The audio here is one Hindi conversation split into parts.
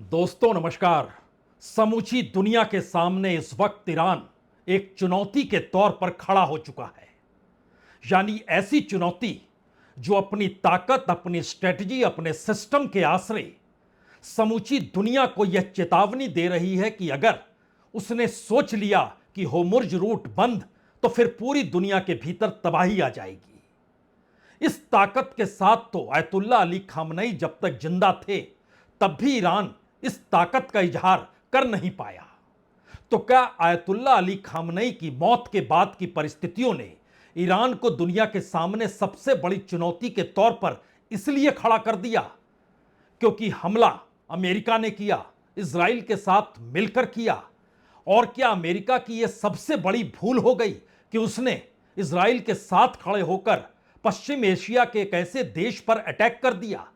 दोस्तों नमस्कार। समूची दुनिया के सामने इस वक्त ईरान एक चुनौती के तौर पर खड़ा हो चुका है। यानी ऐसी चुनौती जो अपनी ताकत, अपनी स्ट्रेटजी, अपने सिस्टम के आश्रय समूची दुनिया को यह चेतावनी दे रही है कि अगर उसने सोच लिया कि होर्मुज रूट बंद तो फिर पूरी दुनिया के भीतर तबाही आ जाएगी। इस ताकत के साथ तो आयतुल्ला अली खामनई जब तक जिंदा थे तब भी ईरान इस ताकत का इजहार कर नहीं पाया। तो क्या आयतुल्ला अली खामनई की मौत के बाद की परिस्थितियों ने ईरान को दुनिया के सामने सबसे बड़ी चुनौती के तौर पर इसलिए खड़ा कर दिया क्योंकि हमला अमेरिका ने किया, इजराइल के साथ मिलकर किया? और क्या अमेरिका की यह सबसे बड़ी भूल हो गई कि उसने इजराइल के साथ खड़े होकर पश्चिम एशिया के एक ऐसे देश पर अटैक कर दिया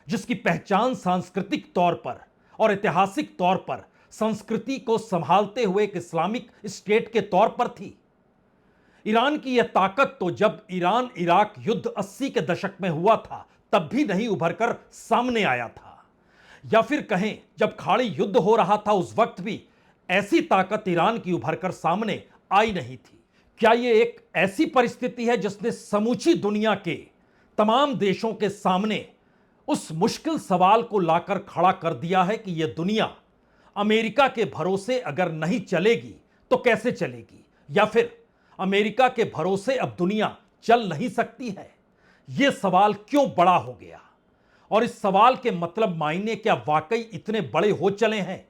जिसकी पहचान सांस्कृतिक तौर पर और ऐतिहासिक तौर पर संस्कृति को संभालते हुए एक इस्लामिक स्टेट के तौर पर थी? ईरान की यह ताकत तो जब ईरान इराक युद्ध 80 के दशक में हुआ था तब भी नहीं उभरकर सामने आया था। या फिर कहें जब खाड़ी युद्ध हो रहा था उस वक्त भी ऐसी ताकत ईरान की उभरकर सामने आई नहीं थी। क्या यह एक ऐसी परिस्थिति है जिसने समूची दुनिया के तमाम देशों के सामने उस मुश्किल सवाल को लाकर खड़ा कर दिया है कि यह दुनिया अमेरिका के भरोसे अगर नहीं चलेगी तो कैसे चलेगी, या फिर अमेरिका के भरोसे अब दुनिया चल नहीं सकती है? यह सवाल क्यों बड़ा हो गया और इस सवाल के मतलब मायने क्या वाकई इतने बड़े हो चले हैं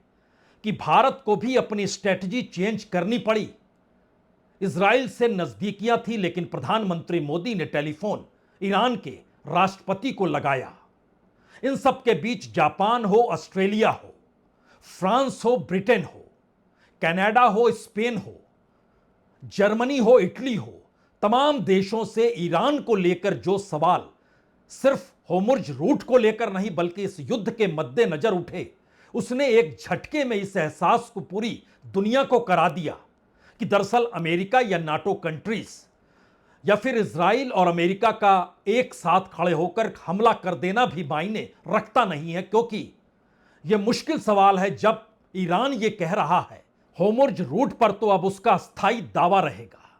कि भारत को भी अपनी स्ट्रेटजी चेंज करनी पड़ी? इजराइल से नजदीकियां थी लेकिन प्रधानमंत्री मोदी ने टेलीफोन ईरान के राष्ट्रपति को लगाया। इन सब के बीच जापान हो, ऑस्ट्रेलिया हो, फ्रांस हो, ब्रिटेन हो, कनाडा हो, स्पेन हो, जर्मनी हो, इटली हो, तमाम देशों से ईरान को लेकर जो सवाल सिर्फ होर्मुज रूट को लेकर नहीं बल्कि इस युद्ध के मद्देनजर उठे, उसने एक झटके में इस एहसास को पूरी दुनिया को करा दिया कि दरअसल अमेरिका या नाटो कंट्रीज या फिर इजराइल और अमेरिका का एक साथ खड़े होकर हमला कर देना भी मायने रखता नहीं है। क्योंकि यह मुश्किल सवाल है जब ईरान यह कह रहा है होर्मुज रूट पर तो अब उसका स्थायी दावा रहेगा।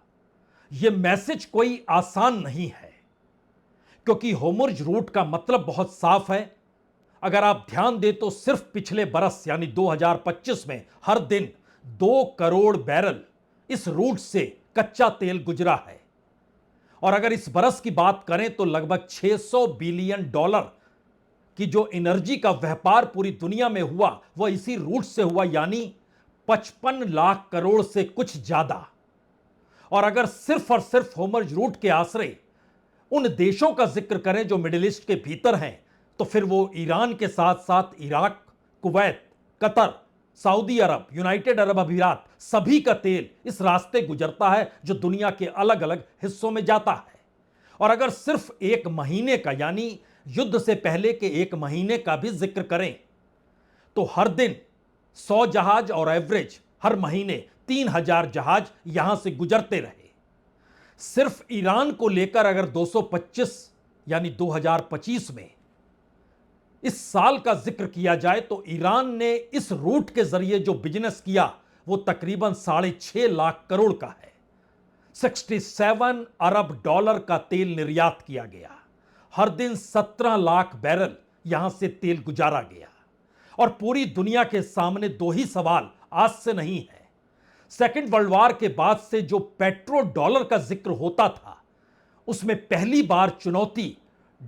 यह मैसेज कोई आसान नहीं है क्योंकि होर्मुज रूट का मतलब बहुत साफ है। अगर आप ध्यान दें तो सिर्फ पिछले बरस यानी 2025 में हर दिन 2 करोड़ बैरल इस रूट से कच्चा तेल गुजरा है। और अगर इस बरस की बात करें तो लगभग $600 बिलियन की जो एनर्जी का व्यापार पूरी दुनिया में हुआ वह इसी रूट से हुआ, यानी 55 लाख करोड़ से कुछ ज्यादा। और अगर सिर्फ और सिर्फ होर्मुज रूट के आश्रय उन देशों का जिक्र करें जो मिडिल ईस्ट के भीतर हैं तो फिर वो ईरान के साथ साथ इराक, कुवैत, कतर, सऊदी अरब, यूनाइटेड अरब अमीरात, सभी का तेल इस रास्ते गुजरता है जो दुनिया के अलग अलग हिस्सों में जाता है। और अगर सिर्फ एक महीने का यानी युद्ध से पहले के एक महीने का भी जिक्र करें तो हर दिन 100 जहाज और एवरेज हर महीने 3000 जहाज यहां से गुजरते रहे। सिर्फ ईरान को लेकर अगर 225 यानी 2025 में इस साल का जिक्र किया जाए तो ईरान ने इस रूट के जरिए जो बिजनेस किया वो तकरीबन $6.5 लाख करोड़ का है। 67 अरब डॉलर का तेल निर्यात किया गया। हर दिन 17 लाख बैरल यहां से तेल गुजारा गया। और पूरी दुनिया के सामने 2 ही सवाल आज से नहीं है। सेकेंड वर्ल्ड वॉर के बाद से जो पेट्रो डॉलर का जिक्र होता था उसमें पहली बार चुनौती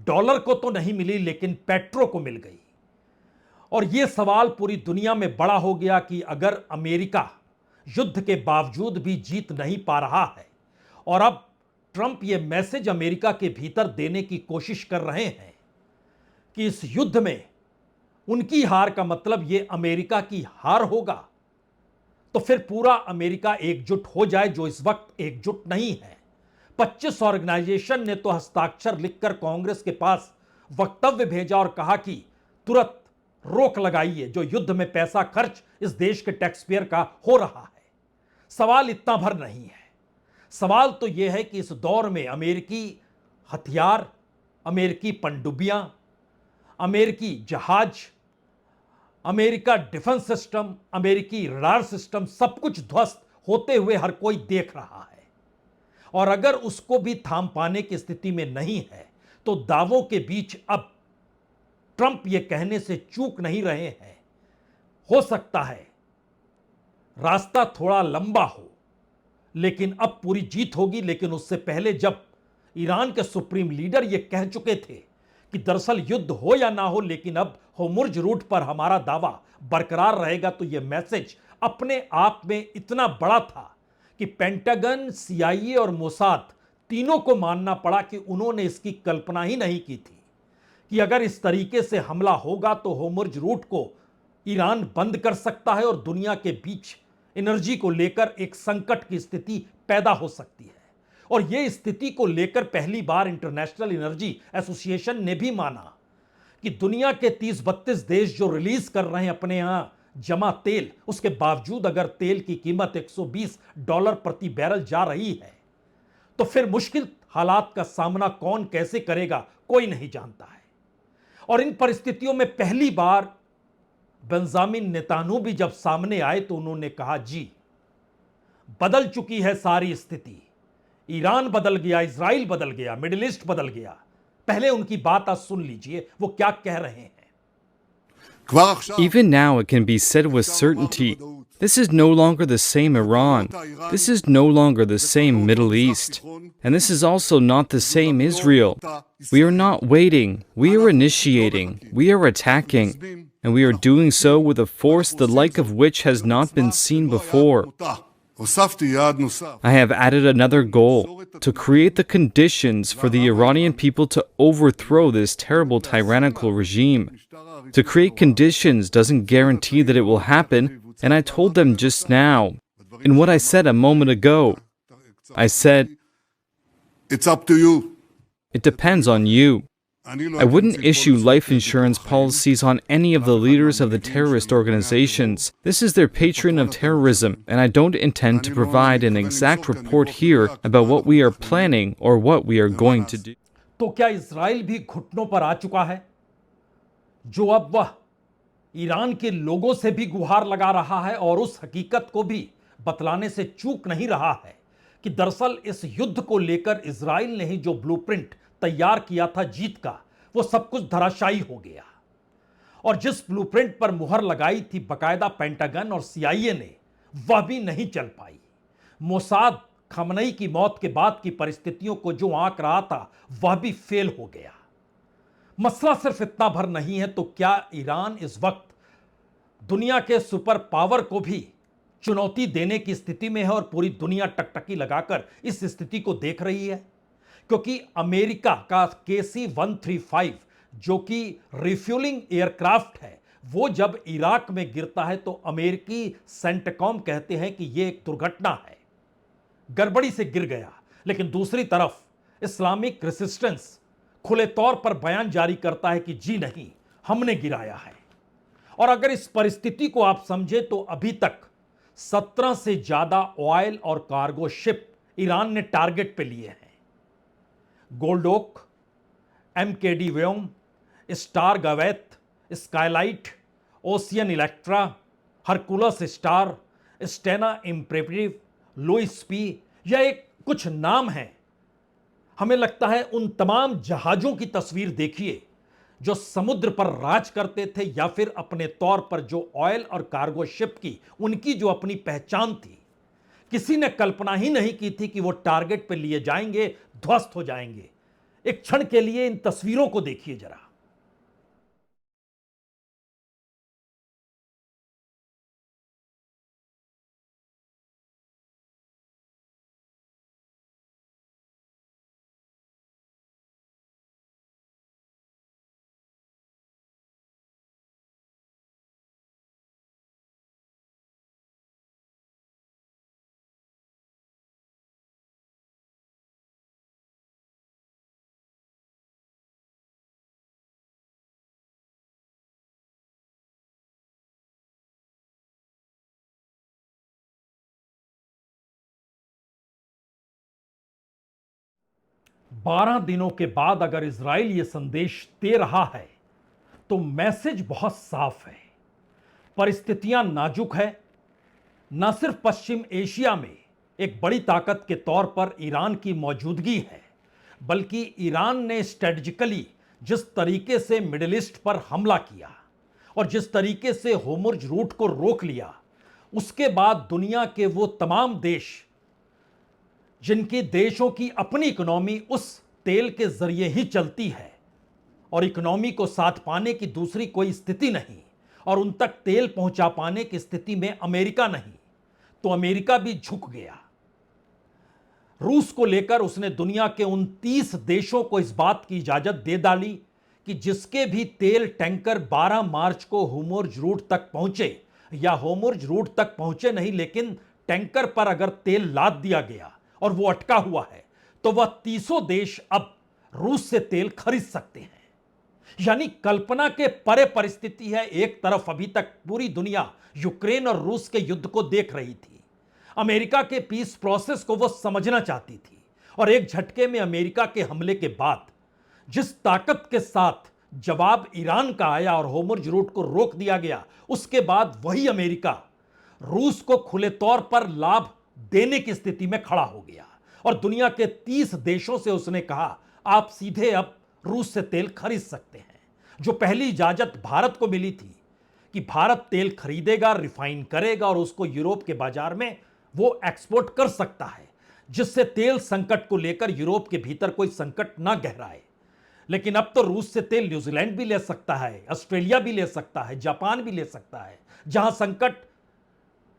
डॉलर को तो नहीं मिली लेकिन पेट्रो को मिल गई। और यह सवाल पूरी दुनिया में बड़ा हो गया कि अगर अमेरिका युद्ध के बावजूद भी जीत नहीं पा रहा है और अब ट्रंप यह मैसेज अमेरिका के भीतर देने की कोशिश कर रहे हैं कि इस युद्ध में उनकी हार का मतलब यह अमेरिका की हार होगा, तो फिर पूरा अमेरिका एकजुट हो जाए जो इस वक्त एकजुट नहीं है। 25 ऑर्गेनाइजेशन ने तो हस्ताक्षर लिखकर कांग्रेस के पास वक्तव्य भेजा और कहा कि तुरंत रोक लगाइए जो युद्ध में पैसा खर्च इस देश के टैक्स पेयर का हो रहा है। सवाल इतना भर नहीं है। सवाल तो यह है कि इस दौर में अमेरिकी हथियार, अमेरिकी पनडुब्बियां, अमेरिकी जहाज, अमेरिका डिफेंस सिस्टम, अमेरिकी रडार सिस्टम, सब कुछ ध्वस्त होते हुए हर कोई देख रहा है। और अगर उसको भी थाम पाने की स्थिति में नहीं है तो दावों के बीच अब ट्रंप यह कहने से चूक नहीं रहे हैं, हो सकता है रास्ता थोड़ा लंबा हो लेकिन अब पूरी जीत होगी। लेकिन उससे पहले जब ईरान के सुप्रीम लीडर यह कह चुके थे कि दरअसल युद्ध हो या ना हो लेकिन अब होर्मुज़ रूट पर हमारा दावा बरकरार रहेगा, तो यह मैसेज अपने आप में इतना बड़ा था कि पेंटागन, सीआईए और मोसाद तीनों को मानना पड़ा कि उन्होंने इसकी कल्पना ही नहीं की थी कि अगर इस तरीके से हमला होगा तो होर्मुज़ रूट को ईरान बंद कर सकता है और दुनिया के बीच एनर्जी को लेकर एक संकट की स्थिति पैदा हो सकती है। और यह स्थिति को लेकर पहली बार इंटरनेशनल एनर्जी एसोसिएशन ने भी माना कि दुनिया के 30-32 देश जो रिलीज कर रहे हैं अपने यहां जमा तेल, उसके बावजूद अगर तेल की कीमत $120 प्रति बैरल जा रही है तो फिर मुश्किल हालात का सामना कौन कैसे करेगा, कोई नहीं जानता है। और इन परिस्थितियों में पहली बार बेंजामिन नेतान्याहू भी जब सामने आए तो उन्होंने कहा, जी बदल चुकी है सारी स्थिति, ईरान बदल गया, इजराइल बदल गया, मिडिल ईस्ट बदल गया। पहले उनकी बात आज सुन लीजिए वो क्या कह रहे हैं। Even now, it can be said with certainty, this is no longer the same Iran. This is no longer the same Middle East. And this is also not the same Israel. We are not waiting. We are initiating. We are attacking. And we are doing so with a force the like of which has not been seen before. I have added another goal, to create the conditions for the Iranian people to overthrow this terrible tyrannical regime. To create conditions doesn't guarantee that it will happen, and I told them just now, in what I said a moment ago. I said, it's up to you. It depends on you. I wouldn't issue life insurance policies on any of the leaders of the terrorist organizations. This is their patron of terrorism, and I don't intend to provide an exact report here about what we are planning or what we are going to do. तो क्या इजराइल भी घुटनों पर आ चुका है, जो अब वह ईरान के लोगों से भी गुहार लगा रहा है और उस हकीकत को भी बतलाने से चूक नहीं रहा है कि दरअसल इस युद्ध को लेकर इजराइल ने ही जो ब्लूप्रिंट तैयार किया था जीत का, वो सब कुछ धराशायी हो गया। और जिस ब्लूप्रिंट पर मुहर लगाई थी बकायदा पेंटागन और सीआईए ने, वह भी नहीं चल पाई। मोसाद खमनई की मौत के बाद की परिस्थितियों को जो आंक रहा था वह भी फेल हो गया। मसला सिर्फ इतना भर नहीं है तो क्या ईरान इस वक्त दुनिया के सुपर पावर को भी चुनौती देने की स्थिति में है और पूरी दुनिया टकटकी लगाकर इस स्थिति को देख रही है, क्योंकि अमेरिका का KC-135 जो कि रिफ्यूलिंग एयरक्राफ्ट है, वो जब इराक में गिरता है तो अमेरिकी सेंटकॉम कहते हैं कि यह एक दुर्घटना है, गड़बड़ी से गिर गया। लेकिन दूसरी तरफ इस्लामिक रेसिस्टेंस खुले तौर पर बयान जारी करता है कि जी नहीं, हमने गिराया है। और अगर इस परिस्थिति को आप समझें तो अभी तक 17 से ज्यादा ऑयल और कार्गो शिप ईरान ने टारगेट पे लिए हैं। गोल्डोक, MKD व्योम, स्टार गवैत, Skylight, Ocean Electra, Hercules Star, Stena Imperative, Louis P, यह एक कुछ नाम हैं। हमें लगता है उन तमाम जहाजों की तस्वीर देखिए जो समुद्र पर राज करते थे या फिर अपने तौर पर जो ऑयल और कार्गो शिप की उनकी जो अपनी पहचान थी, किसी ने कल्पना ही नहीं की थी कि वो टारगेट पे लिए जाएंगे, ध्वस्त हो जाएंगे। एक क्षण के लिए इन तस्वीरों को देखिए जरा। बारह दिनों के बाद अगर इजराइल यह संदेश दे रहा है तो मैसेज बहुत साफ है परिस्थितियां नाजुक है। न सिर्फ पश्चिम एशिया में एक बड़ी ताकत के तौर पर ईरान की मौजूदगी है, बल्कि ईरान ने स्ट्रेटजिकली जिस तरीके से मिडिल ईस्ट पर हमला किया और जिस तरीके से होर्मुज रूट को रोक लिया, उसके बाद दुनिया के वो तमाम देश जिनके देशों की अपनी इकोनॉमी उस तेल के जरिए ही चलती है और इकोनॉमी को साथ पाने की दूसरी कोई स्थिति नहीं और उन तक तेल पहुंचा पाने की स्थिति में अमेरिका नहीं, तो अमेरिका भी झुक गया। रूस को लेकर उसने दुनिया के उन 30 देशों को इस बात की इजाजत दे डाली कि जिसके भी तेल टैंकर 12 मार्च को होर्मुज रूट तक पहुंचे, या होर्मुज रूट तक पहुंचे नहीं लेकिन टैंकर पर अगर तेल लाद दिया गया और वो अटका हुआ है, तो वह 30 देश अब रूस से तेल खरीद सकते हैं। यानी कल्पना के परे परिस्थिति है। एक तरफ अभी तक पूरी दुनिया यूक्रेन और रूस के युद्ध को देख रही थी, अमेरिका के पीस प्रोसेस को वो समझना चाहती थी, और एक झटके में अमेरिका के हमले के बाद जिस ताकत के साथ जवाब ईरान का आया और होर्मुज रूट को रोक दिया गया, उसके बाद वही अमेरिका रूस को खुले तौर पर लाभ देने की स्थिति में खड़ा हो गया और दुनिया के 30 देशों से उसने कहा आप सीधे अब रूस से तेल खरीद सकते हैं। जो पहली इजाजत भारत को मिली थी कि भारत तेल खरीदेगा, रिफाइन करेगा और उसको यूरोप के बाजार में वो एक्सपोर्ट कर सकता है, जिससे तेल संकट को लेकर यूरोप के भीतर कोई संकट ना गहराए। लेकिन अब तो रूस से तेल न्यूजीलैंड भी ले सकता है, ऑस्ट्रेलिया भी ले सकता है, जापान भी ले सकता है, जहां संकट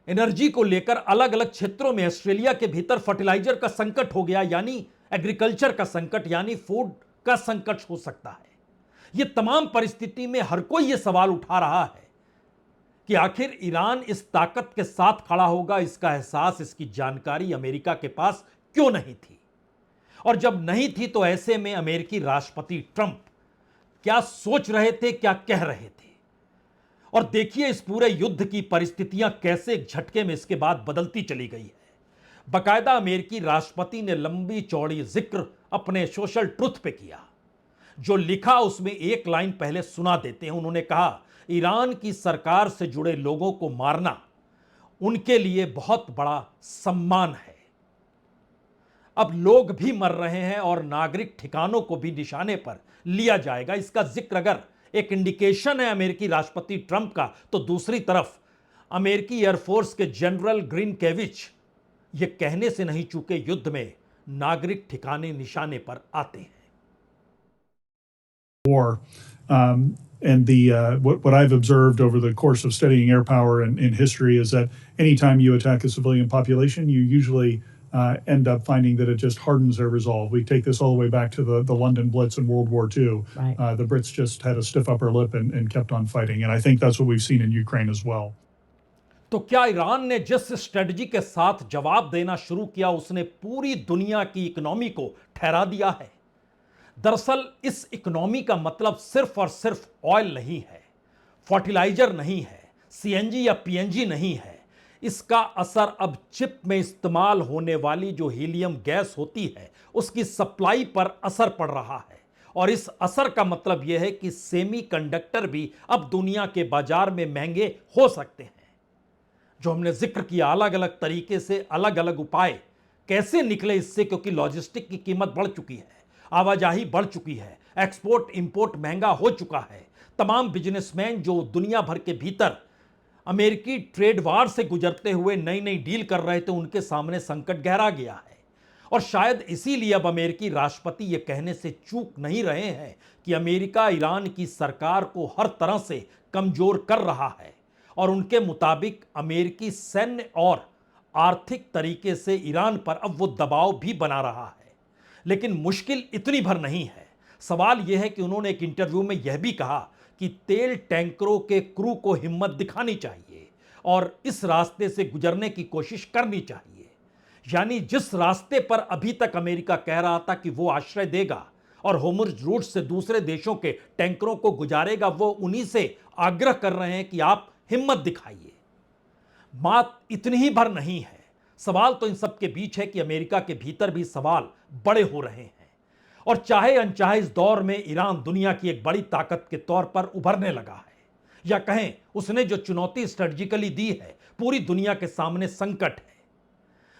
एनर्जी को लेकर अलग अलग क्षेत्रों में, ऑस्ट्रेलिया के भीतर फर्टिलाइजर का संकट हो गया, यानी एग्रीकल्चर का संकट, यानी फूड का संकट हो सकता है। यह तमाम परिस्थिति में हर कोई यह सवाल उठा रहा है कि आखिर ईरान इस ताकत के साथ खड़ा होगा। इसका एहसास, इसकी जानकारी अमेरिका के पास क्यों नहीं थी? और जब नहीं थी तो ऐसे में अमेरिकी राष्ट्रपति ट्रंप क्या सोच रहे थे, क्या कह रहे थे? और देखिए इस पूरे युद्ध की परिस्थितियां कैसे एक झटके में इसके बाद बदलती चली गई है। बाकायदा अमेरिकी राष्ट्रपति ने लंबी चौड़ी जिक्र अपने सोशल ट्रुथ पे किया। जो लिखा उसमें एक लाइन पहले सुना देते हैं। उन्होंने कहा, ईरान की सरकार से जुड़े लोगों को मारना उनके लिए बहुत बड़ा सम्मान है। अब लोग भी मर रहे हैं और नागरिक ठिकानों को भी निशाने पर लिया जाएगा। इसका जिक्र अगर एक इंडिकेशन है अमेरिकी राष्ट्रपति ट्रंप का, तो दूसरी तरफ अमेरिकी एयरफोर्स के जनरल ग्रीनकेविच ये कहने से नहीं चूके, युद्ध में नागरिक ठिकाने निशाने पर आते हैं। War. And what I've observed over the course of studying air power in history is that anytime you attack a civilian population, you usually end up finding that it just hardens their resolve. We take this all the way back to the London Blitz in World War II. Right. The Brits just had a stiff upper lip and kept on fighting. And I think that's what we've seen in Ukraine as well. तो क्या ईरान ने जिस स्ट्रेटजी के साथ जवाब देना शुरू किया, उसने पूरी दुनिया की इकोनॉमी को ठहरा दिया है? दरअसल इस इकोनॉमी का मतलब सिर्फ और सिर्फ ऑयल नहीं है, फर्टिलाइजर नहीं है, सीएनजी या पीएनजी नहीं है। इसका असर अब चिप में इस्तेमाल होने वाली जो हीलियम गैस होती है, उसकी सप्लाई पर असर पड़ रहा है। और इस असर का मतलब यह है कि सेमीकंडक्टर भी अब दुनिया के बाजार में महंगे हो सकते हैं। जो हमने जिक्र किया, अलग अलग तरीके से अलग अलग उपाय कैसे निकले इससे, क्योंकि लॉजिस्टिक की कीमत बढ़ चुकी है, आवाजाही बढ़ चुकी है, एक्सपोर्ट इंपोर्ट महंगा हो चुका है। तमाम बिजनेसमैन जो दुनिया भर के भीतर अमेरिकी ट्रेड वार से गुजरते हुए नई नई डील कर रहे थे, उनके सामने संकट गहरा गया है। और शायद इसीलिए अब अमेरिकी राष्ट्रपति ये कहने से चूक नहीं रहे हैं कि अमेरिका ईरान की सरकार को हर तरह से कमजोर कर रहा है और उनके मुताबिक अमेरिकी सैन्य और आर्थिक तरीके से ईरान पर अब वो दबाव भी बना रहा है। लेकिन मुश्किल इतनी भर नहीं है। सवाल यह है कि उन्होंने एक इंटरव्यू में यह भी कहा कि तेल टैंकरों के क्रू को हिम्मत दिखानी चाहिए और इस रास्ते से गुजरने की कोशिश करनी चाहिए। यानी जिस रास्ते पर अभी तक अमेरिका कह रहा था कि वो आश्रय देगा और होर्मुज रूट से दूसरे देशों के टैंकरों को गुजारेगा, वो उन्हीं से आग्रह कर रहे हैं कि आप हिम्मत दिखाइए। बात इतनी ही भर नहीं है। सवाल तो इन सब के बीच है कि अमेरिका के भीतर भी सवाल बड़े हो रहे हैं और चाहे अनचाहे इस दौर में ईरान दुनिया की एक बड़ी ताकत के तौर पर उभरने लगा है। या कहें उसने जो चुनौती स्ट्रेटजिकली दी है, पूरी दुनिया के सामने संकट है।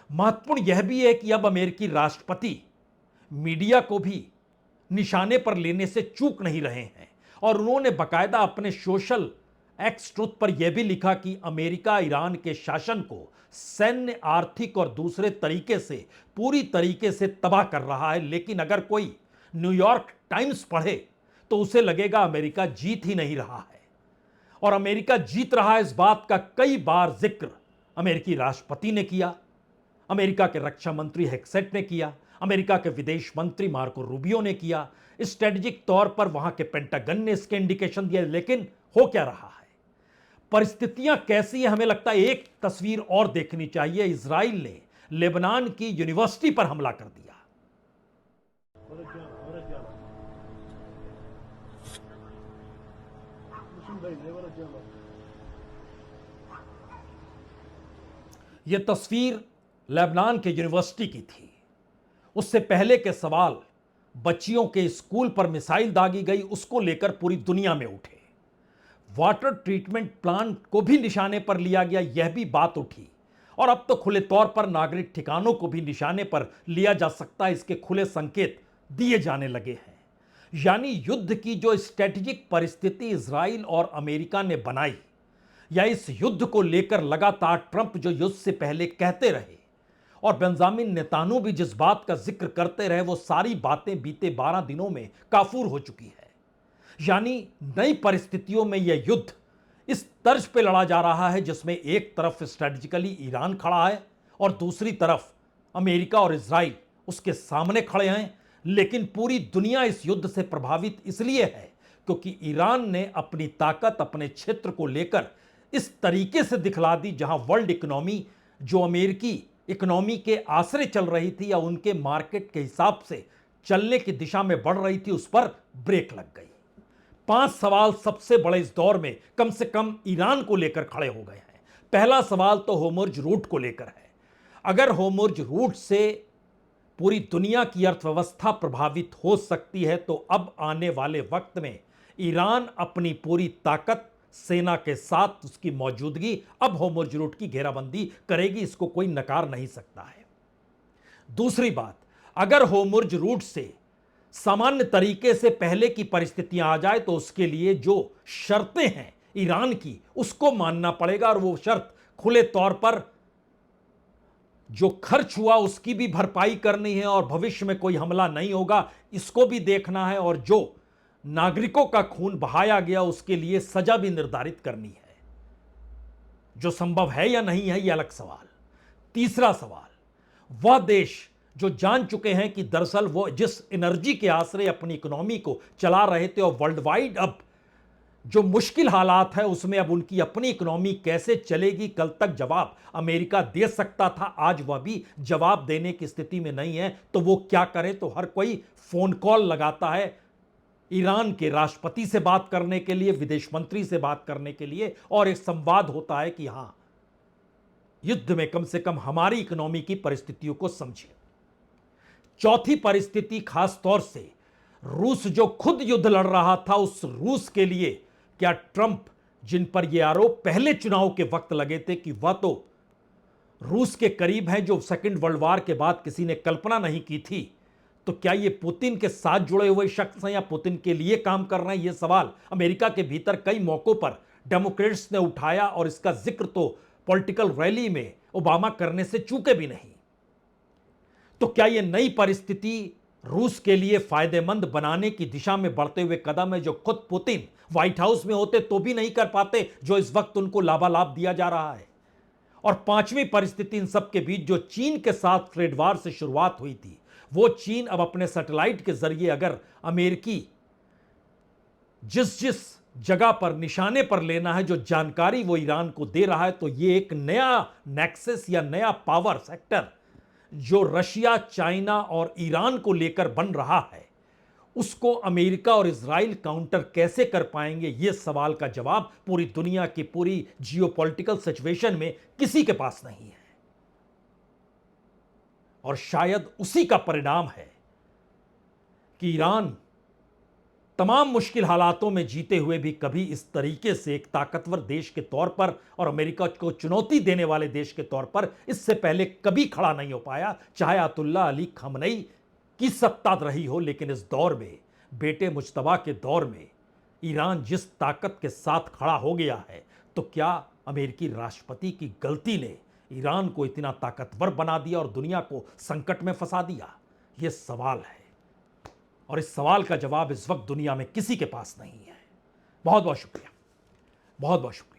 महत्वपूर्ण यह भी है कि अब अमेरिकी राष्ट्रपति मीडिया को भी निशाने पर लेने से चूक नहीं रहे हैं और उन्होंने बकायदा अपने सोशल एक्स ट्रुथ पर यह भी लिखा कि अमेरिका ईरान के शासन को सैन्य, आर्थिक और दूसरे तरीके से पूरी तरीके से तबाह कर रहा है। लेकिन अगर कोई न्यूयॉर्क टाइम्स पढ़े तो उसे लगेगा अमेरिका जीत ही नहीं रहा है। और अमेरिका जीत रहा है इस बात का कई बार जिक्र अमेरिकी राष्ट्रपति ने किया, अमेरिका के रक्षा मंत्री हेक्सेट ने किया, अमेरिका के विदेश मंत्री मार्को रूबियो ने किया, स्ट्रेटेजिक तौर पर वहां के पेंटागन ने इसके इंडिकेशन दिए। लेकिन हो क्या रहा है, परिस्थितियां कैसी है, हमें लगता है एक तस्वीर और देखनी चाहिए। इजराइल ने लेबनान की यूनिवर्सिटी पर हमला कर दिया। यह तस्वीर लेबनान के यूनिवर्सिटी की थी। उससे पहले के सवाल बच्चियों के स्कूल पर मिसाइल दागी गई, उसको लेकर पूरी दुनिया में उठे। वाटर ट्रीटमेंट प्लांट को भी निशाने पर लिया गया, यह भी बात उठी। और अब तो खुले तौर पर नागरिक ठिकानों को भी निशाने पर लिया जा सकता है, इसके खुले संकेत दिए जाने लगे हैं। यानी युद्ध की जो स्ट्रेटेजिक परिस्थिति इजराइल और अमेरिका ने बनाई, या इस युद्ध को लेकर लगातार ट्रंप जो युद्ध से पहले कहते रहे और बेंजामिन नेतान्याहू भी जिस बात का जिक्र करते रहे, वो सारी बातें बीते 12 दिनों में काफूर हो चुकी है। यानी नई परिस्थितियों में यह युद्ध इस तर्ज पे लड़ा जा रहा है जिसमें एक तरफ स्ट्रेटेजिकली ईरान खड़ा है और दूसरी तरफ अमेरिका और इजराइल उसके सामने खड़े हैं। लेकिन पूरी दुनिया इस युद्ध से प्रभावित इसलिए है क्योंकि ईरान ने अपनी ताकत अपने क्षेत्र को लेकर इस तरीके से दिखला दी, जहां वर्ल्ड इकोनॉमी जो अमेरिकी इकोनॉमी के आसरे चल रही थी या उनके मार्केट के हिसाब से चलने की दिशा में बढ़ रही थी, उस पर ब्रेक लग गई। 5 सवाल सबसे बड़े इस दौर में कम से कम ईरान को लेकर खड़े हो गए हैं। पहला सवाल तो होर्मुज रूट को लेकर है। अगर होर्मुज रूट से पूरी दुनिया की अर्थव्यवस्था प्रभावित हो सकती है तो अब आने वाले वक्त में ईरान अपनी पूरी ताकत, सेना के साथ उसकी मौजूदगी अब होर्मुज रूट की घेराबंदी करेगी, इसको कोई नकार नहीं सकता है। दूसरी बात, अगर होर्मुज रूट से सामान्य तरीके से पहले की परिस्थितियां आ जाए तो उसके लिए जो शर्तें हैं ईरान की, उसको मानना पड़ेगा और वो शर्त खुले तौर पर जो खर्च हुआ उसकी भी भरपाई करनी है और भविष्य में कोई हमला नहीं होगा इसको भी देखना है, और जो नागरिकों का खून बहाया गया उसके लिए सजा भी निर्धारित करनी है। जो संभव है या नहीं है यह अलग सवाल। तीसरा सवाल, वह देश जो जान चुके हैं कि दरअसल वो जिस एनर्जी के आसरे अपनी इकोनॉमी को चला रहे थे और वर्ल्ड वाइड अब जो मुश्किल हालात है उसमें अब उनकी अपनी इकोनॉमी कैसे चलेगी, कल तक जवाब अमेरिका दे सकता था, आज वह भी जवाब देने की स्थिति में नहीं है। तो वो क्या करे, तो हर कोई फोन कॉल लगाता है ईरान के राष्ट्रपति से बात करने के लिए, विदेश मंत्री से बात करने के लिए, और एक संवाद होता है कि हां युद्ध में कम से कम हमारी इकोनॉमी की परिस्थितियों को समझिए। चौथी परिस्थिति खास तौर से रूस जो खुद युद्ध लड़ रहा था, उस रूस के लिए क्या ट्रंप, जिन पर यह आरोप पहले चुनाव के वक्त लगे थे कि वह तो रूस के करीब हैं, जो सेकंड वर्ल्ड वॉर के बाद किसी ने कल्पना नहीं की थी, तो क्या ये पुतिन के साथ जुड़े हुए शख्स हैं या पुतिन के लिए काम कर रहे हैं? यह सवाल अमेरिका के भीतर कई मौकों पर डेमोक्रेट्स ने उठाया और इसका जिक्र तो पॉलिटिकल रैली में ओबामा करने से चूके भी नहीं। तो क्या यह नई परिस्थिति रूस के लिए फायदेमंद बनाने की दिशा में बढ़ते हुए कदम है, जो खुद पुतिन व्हाइट हाउस में होते तो भी नहीं कर पाते, जो इस वक्त उनको लाभालाभ दिया जा रहा है? और पांचवी परिस्थिति इन सब के बीच जो चीन के साथ ट्रेड वार से शुरुआत हुई थी, वो चीन अब अपने सैटेलाइट के जरिए अगर अमेरिकी जिस जिस जगह पर निशाने पर लेना है, जो जानकारी वो ईरान को दे रहा है, तो ये एक नया नेक्सस या नया पावर सेक्टर जो रशिया, चाइना और ईरान को लेकर बन रहा है, उसको अमेरिका और इजराइल काउंटर कैसे कर पाएंगे? यह सवाल का जवाब पूरी दुनिया की पूरी जियोपॉलिटिकल सिचुएशन में किसी के पास नहीं है। और शायद उसी का परिणाम है कि ईरान तमाम मुश्किल हालातों में जीते हुए भी कभी इस तरीके से एक ताकतवर देश के तौर पर और अमेरिका को चुनौती देने वाले देश के तौर पर इससे पहले कभी खड़ा नहीं हो पाया, चाहे अयतुल्ला अली खमनई की सत्ता रही हो। लेकिन इस दौर में, बेटे मुज्तबा के दौर में, ईरान जिस ताकत के साथ खड़ा हो गया है, तो क्या अमेरिकी राष्ट्रपति की गलती ने ईरान को इतना ताकतवर बना दिया और दुनिया को संकट में फंसा दिया? यह सवाल है, और इस सवाल का जवाब इस वक्त दुनिया में किसी के पास नहीं है। बहुत बहुत शुक्रिया, बहुत बहुत शुक्रिया।